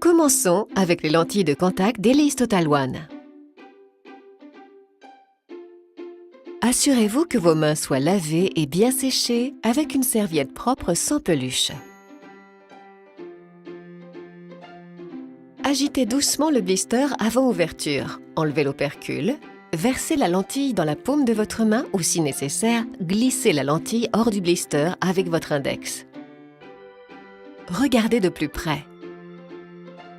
Commençons avec les lentilles de contact d'Elise Total One. Assurez-vous que vos mains soient lavées et bien séchées avec une serviette propre sans peluche. Agitez doucement le blister avant ouverture. Enlevez l'opercule. Versez la lentille dans la paume de votre main ou, si nécessaire, glissez la lentille hors du blister avec votre index. Regardez de plus près.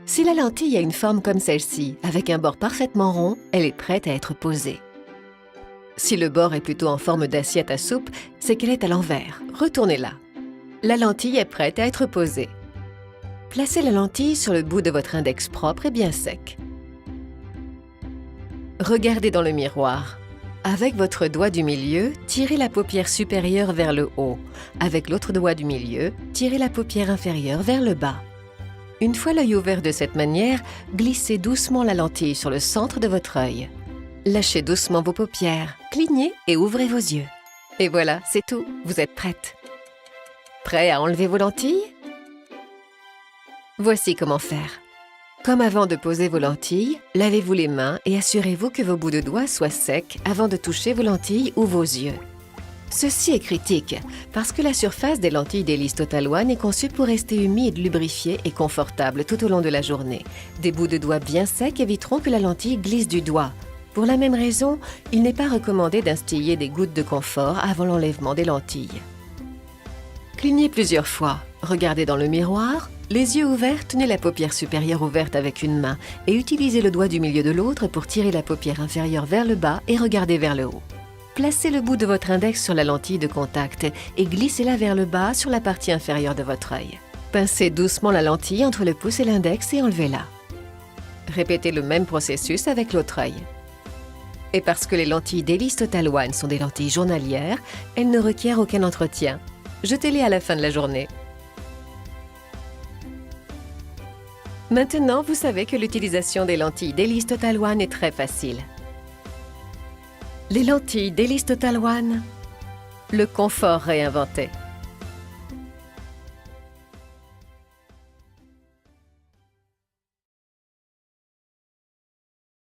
Si la lentille a une forme comme celle-ci, avec un bord parfaitement rond, elle est prête à être posée. Si le bord est plutôt en forme d'assiette à soupe, c'est qu'elle est à l'envers. Retournez-la. La lentille est prête à être posée. Placez la lentille sur le bout de votre index propre et bien sec. Regardez dans le miroir. Avec votre doigt du milieu, tirez la paupière supérieure vers le haut. Avec l'autre doigt du milieu, tirez la paupière inférieure vers le bas. Une fois l'œil ouvert de cette manière, glissez doucement la lentille sur le centre de votre œil. Lâchez doucement vos paupières, clignez et ouvrez vos yeux. Et voilà, c'est tout, vous êtes prête. Prêt à enlever vos lentilles? Voici comment faire. Comme avant de poser vos lentilles, lavez-vous les mains et assurez-vous que vos bouts de doigts soient secs avant de toucher vos lentilles ou vos yeux. Ceci est critique parce que la surface des lentilles d'Elise Total One est conçue pour rester humide, lubrifiée et confortable tout au long de la journée. Des bouts de doigts bien secs éviteront que la lentille glisse du doigt. Pour la même raison, il n'est pas recommandé d'instiller des gouttes de confort avant l'enlèvement des lentilles. Clignez plusieurs fois, regardez dans le miroir, les yeux ouverts, tenez la paupière supérieure ouverte avec une main et utilisez le doigt du milieu de l'autre pour tirer la paupière inférieure vers le bas et regarder vers le haut. Placez le bout de votre index sur la lentille de contact et glissez-la vers le bas sur la partie inférieure de votre œil. Pincez doucement la lentille entre le pouce et l'index et enlevez-la. Répétez le même processus avec l'autre œil. Et parce que les lentilles d'Elise Total One sont des lentilles journalières, elles ne requièrent aucun entretien. Jetez-les à la fin de la journée. Maintenant, vous savez que l'utilisation des lentilles d'Elise Total One est très facile. Les lentilles d'Elise Total One, le confort réinventé.